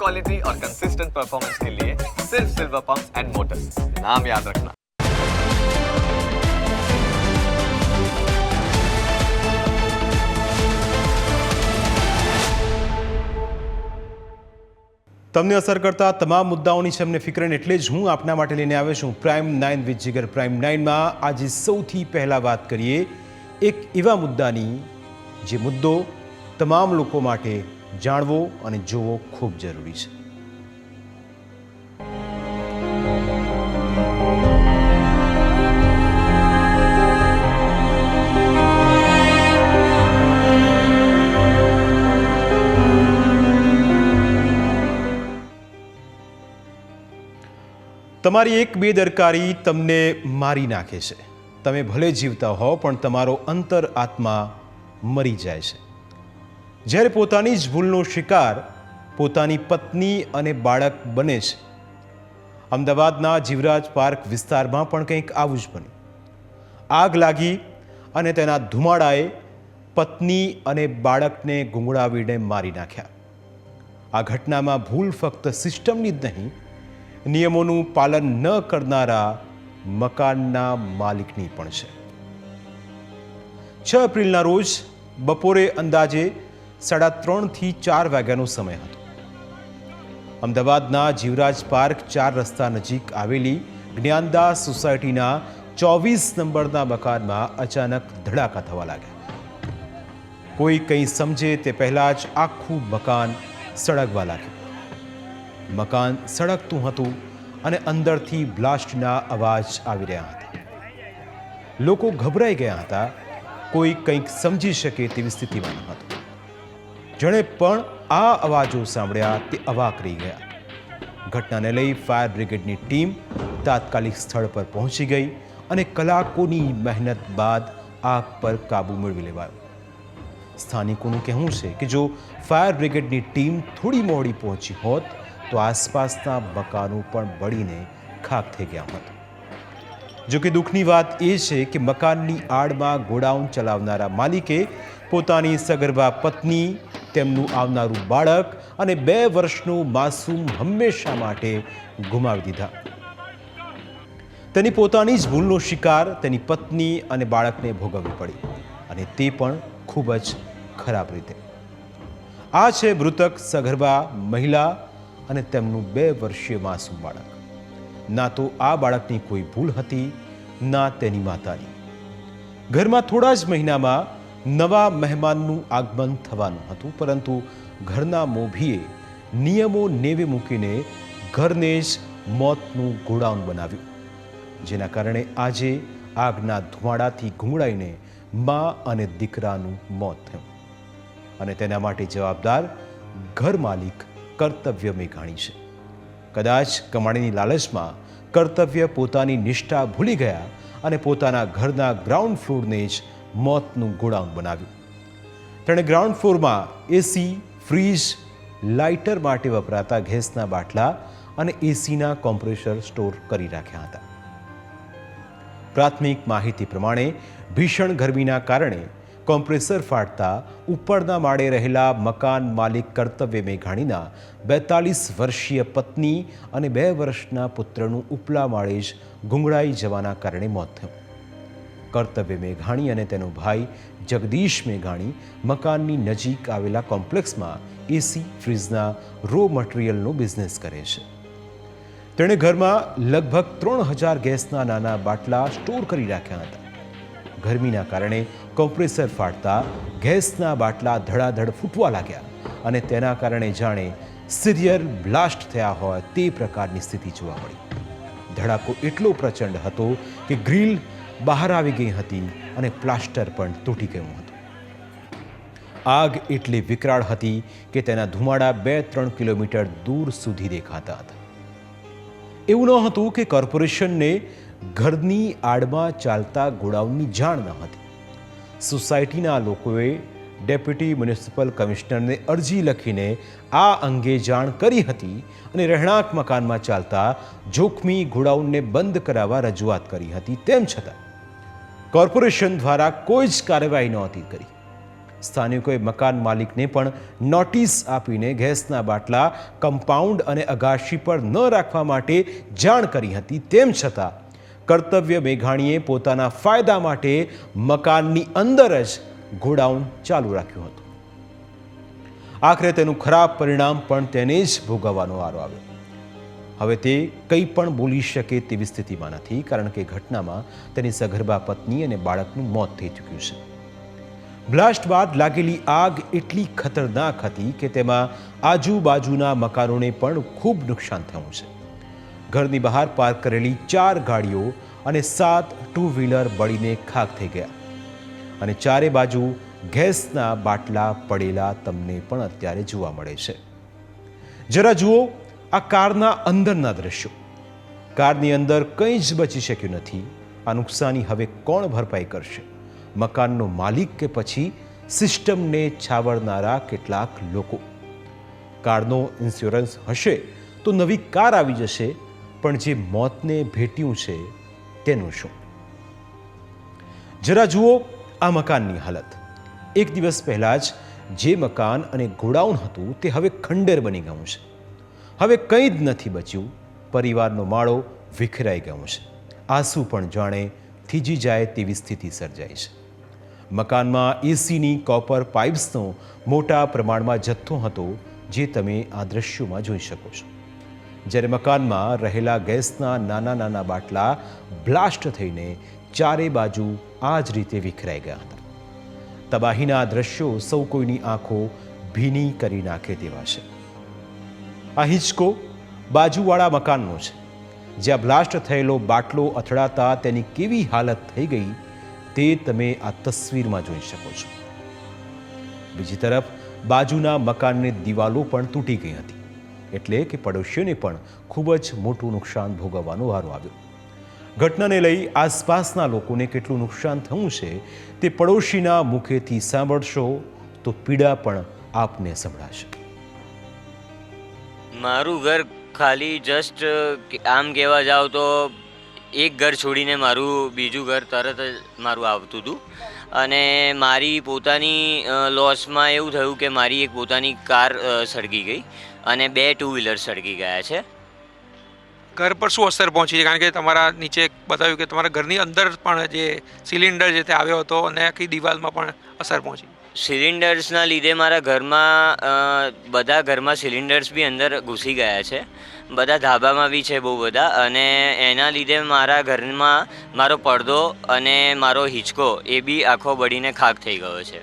Quality और consistent performance के लिए सिर्फ सिल्वर पंप्स एंड मोटर्स, नाम याद रखना। તમને અસર કરતા તમામ મુદ્દાઓની છે અમને ફિકર, એટલે જ હું આપના માટે લઈને આવ્યો છું પ્રાઇમ 9 વિથ જીગર. પ્રાઇમ 9માં આજે સૌથી પહેલાં વાત કરીએ એક એવા મુદ્દાની જે મુદ્દો તમામ લોકો માટે જાણવો અને જોવો ખૂબ જરૂરી છે. તમારી એક બેદરકારી તમને મારી નાખે છે. તમે ભલે જીવતા હો પણ તમારો અંતર આત્મા મરી જાય છે. જ્યારે પોતાની જ ભૂલનો શિકાર પોતાની પત્ની અને બાળક બને છે. અમદાવાદના જીવરાજ પાર્ક વિસ્તારમાં પણ કંઈક આવું જ બન્યું. આગ લાગી અને તેના ધુમાડાએ પત્ની અને બાળકને ગુંગળાવીને મારી નાખ્યા. આ ઘટનામાં ભૂલ ફક્ત સિસ્ટમની જ નહીં, નિયમોનું પાલન ન કરનારા મકાનના માલિકની પણ છે. 6 એપ્રિલના રોજ બપોરે અંદાજે 3:30 થી 4 વાગ્યાનો સમય હતો. અમદાવાદના જીવરાજ પાર્ક 4 રસ્તા નજીક આવેલી જ્ઞાનદાસ સોસાયટીના 24 નંબરના મકાનમાં અચાનક ધડાકા થવા લાગ્યા. કોઈ કંઈ સમજે તે પહેલાં જ આખું મકાન સળગવા લાગ્યું. મકાન સળગતું હતું અને અંદરથી બ્લાસ્ટના અવાજ આવી રહ્યા હતા. લોકો ગભરાઈ ગયા હતા. કોઈ કંઈક સમજી શકે તેવી સ્થિતિમાં ન હતું. જેણે પણ આ અવાજો સાંભળ્યા તે અવાક રહી ગયા. ઘટનાને લઈ ફાયર બ્રિગેડની ટીમ તાત્કાલિક સ્થળ પર પહોંચી ગઈ અને કલાકોની મહેનત બાદ આગ પર કાબૂ મેળવી લેવાયો. સ્થાનિકોનું કહેવું છે કે જો ફાયર બ્રિગેડની ટીમ થોડી મોડી પહોંચી હોત તો આસપાસના મકાનો પણ બળીને ખાખ થઈ ગયા હોત. જોકે દુઃખની વાત એ છે કે મકાનની આડમાં ગોડાઉન ચલાવનારા માલિકે પોતાની સગર્ભા પત્ની, તેમનું આવનારું બાળક અને 2 વર્ષનું માસૂમ હંમેશા માટે ગુમાવી દીધા. તેની પોતાની જ ભૂલનો શિકાર તેની પત્ની અને બાળકને ભોગવવી પડી, અને તે પણ ખૂબ જ ખરાબ રીતે. આ છે મૃતક સગર્ભા મહિલા અને તેમનું 2 વર્ષીય માસૂમ બાળક. ના તો આ બાળકની કોઈ ભૂલ હતી, ના તેની માતાની. ઘરમાં થોડા જ મહિનામાં નવા મહેમાનનું આગમન થવાનું હતું, પરંતુ ઘરના મોભીએ નિયમો નેવે મૂકીને ઘરને જ મોતનું ગોડાઉન બનાવ્યું, જેના કારણે આજે આગના ધુમાડાથી ગુંગળાઈને મા અને દીકરાનું મોત થયું. અને તેના માટે જવાબદાર ઘર માલિક કર્તવ્ય મેઘાણી છે. કદાચ કમાણીની લાલચમાં કર્તવ્ય પોતાની નિષ્ઠા ભૂલી ગયા અને પોતાના ઘરના ગ્રાઉન્ડ ફ્લોરને જ મોતનું ગોડાઉન બનાવ્યું. તેણે ગ્રાઉન્ડ ફ્લોરમાં એસી, ફ્રીજ, લાઇટર માટે વપરાતા ગેસના બાટલા અને એસીના કોમ્પ્રેસર સ્ટોર કરી રાખ્યા હતા. પ્રાથમિક માહિતી પ્રમાણે ભીષણ ગરમીના કારણે કોમ્પ્રેસર ફાટતા ઉપરના માળે રહેલા મકાન માલિક કર્તવ્ય મેઘાણીના 42 વર્ષીય પત્ની અને 2 વર્ષના પુત્રનું ઉપલા માળે જ ગુંગળાઈ જવાના કારણે મોત થયું. કર્તવ્ય મેઘાણી અને તેનો ભાઈ જગદીશ મેઘાણી મકાનની નજીક આવેલા કોમ્પ્લેક્સમાં એસી, ફ્રીજના રો મટીરિયલનો બિઝનેસ કરે છે. તેણે ઘરમાં લગભગ 3000 ગેસના નાના બાટલા સ્ટોર કરી રાખ્યા હતા. ગરમીના કારણે કોમ્પ્રેસર ફાટતા ગેસના બાટલા ધડાધડ ફૂટવા લાગ્યા અને તેના કારણે જાણે સિરિયલ બ્લાસ્ટ થયા હોય તે પ્રકારની સ્થિતિ જોવા મળી. ધડાકો એટલો પ્રચંડ હતો કે ગ્રીલ બહાર આવી ગઈ હતી અને પ્લાસ્ટર પણ તૂટી ગયું હતું. આગ એટલી વિકરાળ હતી કે તેના ધુમાડા 2-3 કિલોમીટર દૂર સુધી દેખાતા હતા. એવું ન હતું કે કોર્પોરેશનને ઘરની આડમાં ચાલતા ગોડાઉનની જાણ ન હતી. સોસાયટીના લોકોએ ડેપ્યુટી મ્યુનિસિપલ કમિશનરને અરજી લખીને આ અંગે જાણ કરી હતી અને રહેણાંક મકાનમાં ચાલતા જોખમી ગોડાઉનને બંધ કરાવવા રજૂઆત કરી હતી. તેમ છતાં કોર્પોરેશન દ્વારા કોઈ જ કાર્યવાહી નહોતી કરી. સ્થાનિકોએ મકાન માલિકને પણ નોટિસ આપીને ગેસના બાટલા કમ્પાઉન્ડ અને અગાશી પર ન રાખવા માટે જાણ કરી હતી. તેમ છતાં કર્તવ્ય મેઘાણીએ પોતાના ફાયદા માટે મકાનની અંદર જ ગોડાઉન ચાલુ રાખ્યું હતું. આખરે તેનું ખરાબ પરિણામ પણ તેને જ ભોગવવાનો વારો આવ્યો. હવે તે કંઈ પણ બોલી શકે તેવી સ્થિતિમાં નથી, કારણ કે ઘટનામાં તેની સગર્ભા પત્ની અને બાળકનું મોત થઈ ચૂક્યું છે. બ્લાસ્ટ બાદ લાગેલી આગ એટલી ખતરનાક હતી કે તેમાં આજુબાજુના મકાનોને પણ ખૂબ નુકસાન થયું છે. ઘરની બહાર પાર્ક કરેલી 4 ગાડીઓ અને 7 ટુ વ્હીલર બળીને ખાખ થઈ ગયા અને ચારે બાજુ ગેસના બાટલા પડેલા તમને પણ અત્યારે જોવા મળે છે. જરા જુઓ આ કારના અંદરના દ્રશ્યો. કારની અંદર કંઈ જ બચી શક્યું નથી. આ નુકસાની હવે કોણ ભરપાઈ કરશે? મકાનનો માલિક કે પછી સિસ્ટમને છાવરનારા કેટલાક લોકો? કારનો ઇન્સ્યોરન્સ હશે તો નવી કાર આવી જશે, પણ જે મોતને ભેટ્યું છે તેનું શું? જરા જુઓ આ મકાનની હાલત. એક દિવસ પહેલાં જ જે મકાન અને ગોડાઉન હતું તે હવે ખંડેર બની ગયું છે. હવે કંઈ જ નથી બચ્યું. પરિવારનો માળો વિખેરાઈ ગયો છે. આંસુ પણ જાણે થીજી જાય તેવી સ્થિતિ સર્જાઈ છે. મકાનમાં એસીની કોપર પાઇપ્સનો મોટા પ્રમાણમાં જથ્થો હતો, જે તમે આ દ્રશ્યોમાં જોઈ શકો છો. જ્યારે મકાનમાં રહેલા ગેસના નાના નાના બાટલા બ્લાસ્ટ થઈને ચારે બાજુ આ જ રીતે વિખરાઈ ગયા હતા. તબાહીના આ દ્રશ્યો સૌ કોઈની આંખો ભીની કરી નાખે તેવા છે. આ હિંચકો બાજુવાળા મકાનનો છે, જ્યાં બ્લાસ્ટ થયેલો બાટલો અથડાતા તેની કેવી હાલત થઈ ગઈ તે તમે આ તસવીરમાં જોઈ શકો છો. બીજી તરફ બાજુના મકાનની દિવાલો પણ તૂટી ગઈ હતી, એટલે કે પડોશીઓને પણ ખૂબ જ મોટું નુકસાન ભોગવવાનો વારો આવ્યો. ઘટનાને લઈ આસપાસના લોકોને કેટલું નુકસાન થયું છે તે પડોશીના મુખેથી સાંભળશો તો પીડા પણ આપને સંભળાશે. મારું ઘર ખાલી જસ્ટ આમ કહેવા જાવ તો એક ઘર છોડીને મારું બીજું ઘર તરત જ મારું આવતું હતું. અને મારી પોતાની લોસમાં એવું થયું કે મારી એક પોતાની કાર સળગી ગઈ અને 2 ટુ વ્હીલર સળગી ગયા છે. ઘર પર શું અસર પહોંચી છે? કારણ કે તમારા નીચે બતાવ્યું કે તમારા ઘરની અંદર પણ જે સિલિન્ડર જે તે આવ્યો હતો અને આખી દિવાલમાં પણ અસર પહોંચી. સિલિન્ડર્સના લીધે મારા ઘરમાં બધા ઘરમાં સિલિન્ડર્સ બી અંદર ઘૂસી ગયા છે. બધા ધાબામાં બી છે બહુ બધા, અને એના લીધે મારા ઘરમાં મારો પડદો અને મારો હિંચકો એ બી આખો બળીને ખાખ થઈ ગયો છે.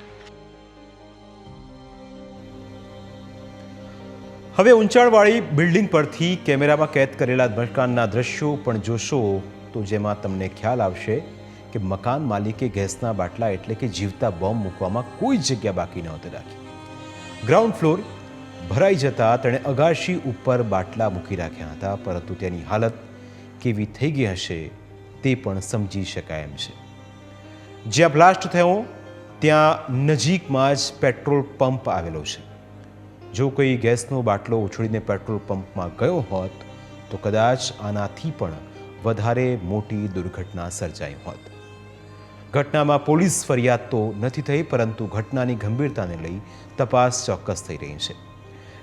હવે ઊંચાણવાળી બિલ્ડિંગ પરથી કેમેરામાં કેદ કરેલા મકાનના દ્રશ્યો પણ જોશો તો જેમાં તમને ખ્યાલ આવશે કે મકાન માલિકે ગેસના બાટલા એટલે કે જીવતા બોમ્બ મૂકવામાં કોઈ જગ્યા બાકી નહોતી રાખી. ગ્રાઉન્ડ ફ્લોર ભરાઈ જતા તેણે અગાશી ઉપર બાટલા મૂકી રાખ્યા હતા, પરંતુ તેની હાલત કેવી થઈ ગઈ હશે તે પણ સમજી શકાય એમ છે. જ્યાં બ્લાસ્ટ થયો ત્યાં નજીકમાં જ પેટ્રોલ પંપ આવેલો છે. જો કોઈ ગેસનો બાટલો ઉછળીને પેટ્રોલ પંપમાં ગયો હોત તો કદાચ આનાથી પણ વધારે મોટી દુર્ઘટના સર્જાઈ હોત. ઘટનામાં પોલીસ ફરિયાદ તો નથી થઈ, પરંતુ ઘટનાની ગંભીરતાને લઈ તપાસ ચોક્કસ થઈ રહી છે.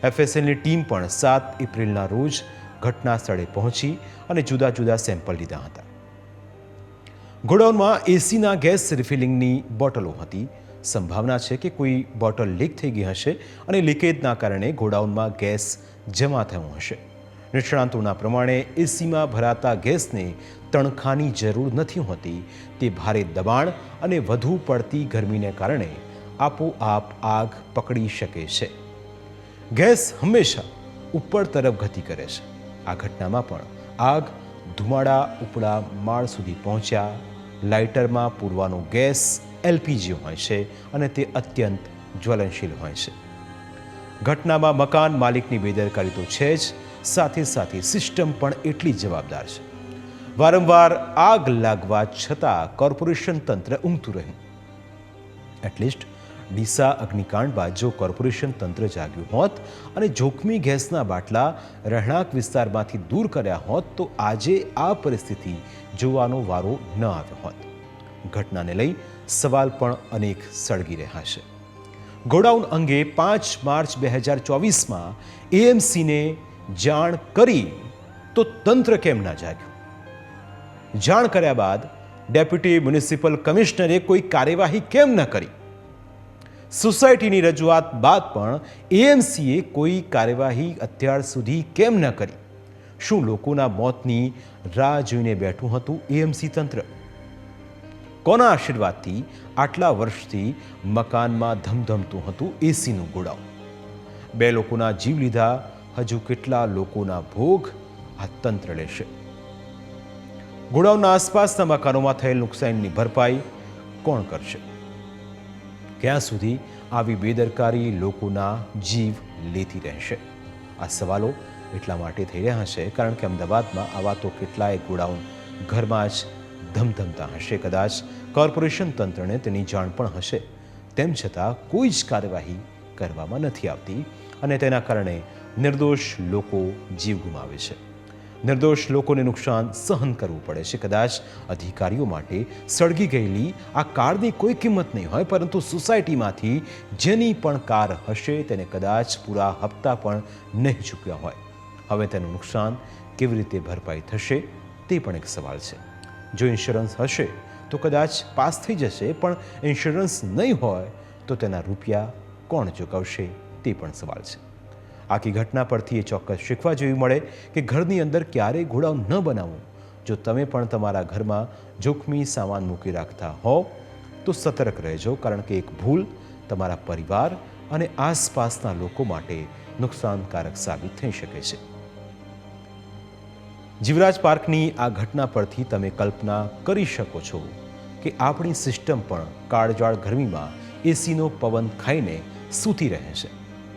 એફએસએલની ટીમ પણ 7 એપ્રિલના રોજ ઘટના સ્થળે પહોંચી અને જુદા જુદા સેમ્પલ લીધા હતા. ગોડાઉનમાં એસીના ગેસ રિફિલિંગની બોટલો હતી. સંભાવના છે કે કોઈ બોટલ લીક થઈ ગઈ હશે અને લીકેજના કારણે ગોડાઉનમાં ગેસ જમા થયો હશે. નિષ્ણાંતોના પ્રમાણે એસીમાં ભરાતા ગેસને તણખાની જરૂર નથી હોતી. તે ભારે દબાણ અને વધુ પડતી ગરમીને કારણે આપોઆપ આગ પકડી શકે છે. ગેસ હંમેશા ઉપર તરફ ગતિ કરે છે. આ ઘટનામાં પણ આગ ધુમાડા ઉપડા માળ સુધી પહોંચ્યા. લાઇટરમાં પૂરવાનો ગેસ એલપીજી હોય છે અને તે અત્યંત જ્વલનશીલ હોય છે. ઘટનામાં મકાન માલિકની બેદરકારી તો છે જ, સાથે સાથે સિસ્ટમ પણ એટલી જ જવાબદાર છે. વારંવાર આગ લાગવા છતાં કોર્પોરેશન તંત્ર ઊંઘતું રહ્યું. એટલીસ્ટ ડીસા અગ્નિકાંડ બાદ જો કોર્પોરેશન તંત્ર જાગ્યું હોત અને જોખમી ગેસના બાટલા રહેણાંક વિસ્તારમાંથી દૂર કર્યા હોત તો આજે આ પરિસ્થિતિ જોવાનો વારો ન આવ્યો હોત. ઘટનાને લઈ સવાલ પણ અનેક સળગી રહ્યા છે. ગોડાઉન અંગે 5 માર્ચ 2024માં એએમસીને જાણ કરી તો તંત્ર કેમ ના જાગ્યું? જાણ કર્યા બાદ ડેપ્યુટી મ્યુનિસિપલ કમિશનરે કોઈ કાર્યવાહી કેમ ન કરી? સોસાયટીની રજૂઆત બાદ પણ એએમસીએ કોઈ કાર્યવાહી અત્યાર સુધી કેમ ન કરી? શું લોકોના મોતની રાહ જોઈને બેઠું હતું એએમસી તંત્ર? કોના આશીર્વાદથી આટલા વર્ષથી મકાનમાં ધમધમતું હતું એસીનું ગોડાઉન? 2 લોકોના જીવ લીધા, હજુ કેટલા લોકોના ભોગ આ તંત્ર લેશે? ગોડાઉનના આસપાસના મકાનોમાં થયેલ નુકસાનની ભરપાઈ કોણ કરશે? ક્યાં સુધી આવી બેદરકારી લોકોના જીવ લેતી રહેશે? આ સવાલો એટલા માટે થઈ રહ્યા છે કારણ કે અમદાવાદમાં આવા તો કેટલાય ગોડાઉન ઘરમાં જ ધમધમતા હશે. કદાચ કોર્પોરેશન તંત્રને તેની જાણ પણ હશે, તેમ છતાં કોઈ જ કાર્યવાહી કરવામાં નથી આવતી અને તેના કારણે નિર્દોષ લોકો જીવ ગુમાવે છે. નિર્દોષ લોકોને નુકસાન સહન કરવું પડે છે. કદાચ અધિકારીઓ માટે સળગી ગયેલી આ કારની કોઈ કિંમત નહીં હોય, પરંતુ સોસાયટીમાંથી જેની પણ કાર હશે તેને કદાચ પૂરા હપ્તા પણ નહીં ચૂક્યા હોય. હવે તેનું નુકસાન કેવી રીતે ભરપાઈ થશે તે પણ એક સવાલ છે. જો ઇન્સ્યોરન્સ હશે તો કદાચ પાસ થઈ જશે, પણ ઇન્સ્યોરન્સ નહીં હોય તો તેના રૂપિયા કોણ ચૂકવશે તે પણ સવાલ છે. આખી ઘટના પરથી એ ચોક્કસ શીખવા જેવું મળે કે ઘરની અંદર ક્યારેય ગોડાઉન ન બનાવવું. જો તમે પણ તમારા ઘરમાં જોખમી સામાન મૂકી રાખતા હોવ તો સતર્ક રહેજો, કારણ કે એક ભૂલ તમારા પરિવાર અને આસપાસના લોકો માટે નુકસાનકારક સાબિત થઈ શકે છે. જીવરાજ પાર્કની આ ઘટના પરથી તમે કલ્પના કરી શકો છો કે આપણી સિસ્ટમ પણ કાળજાળ ગરમીમાં એસીનો પવન ખાઈને સૂતી રહે છે.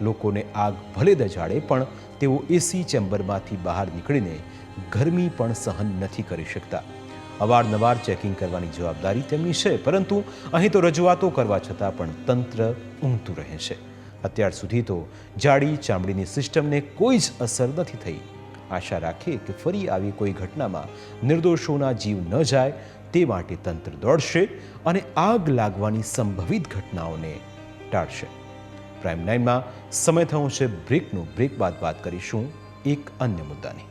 લોકોને આગ ભલે દજાડે પણ તેઓ એસી ચેમ્બરમાંથી બહાર નીકળીને ગરમી પણ સહન નથી કરી શકતા. અવારનવાર ચેકિંગ કરવાની જવાબદારી તેમની છે, પરંતુ અહીં તો રજૂઆતો કરવા છતાં પણ તંત્ર ઊંઘતું રહે છે. અત્યાર સુધી તો જાડી ચામડીની સિસ્ટમને કોઈ જ અસર નથી થઈ. આશા રાખીએ કે ફરી આવી કોઈ ઘટનામાં નિર્દોષોના જીવ ન જાય તે માટે તંત્ર દોડશે અને આગ લાગવાની સંભવિત ઘટનાઓને ટાળશે. પ્રાઇમ 9માં સમય થયો છે બ્રેકનો. બ્રેક બાદ વાત કરીશું એક અન્ય મુદ્દાની.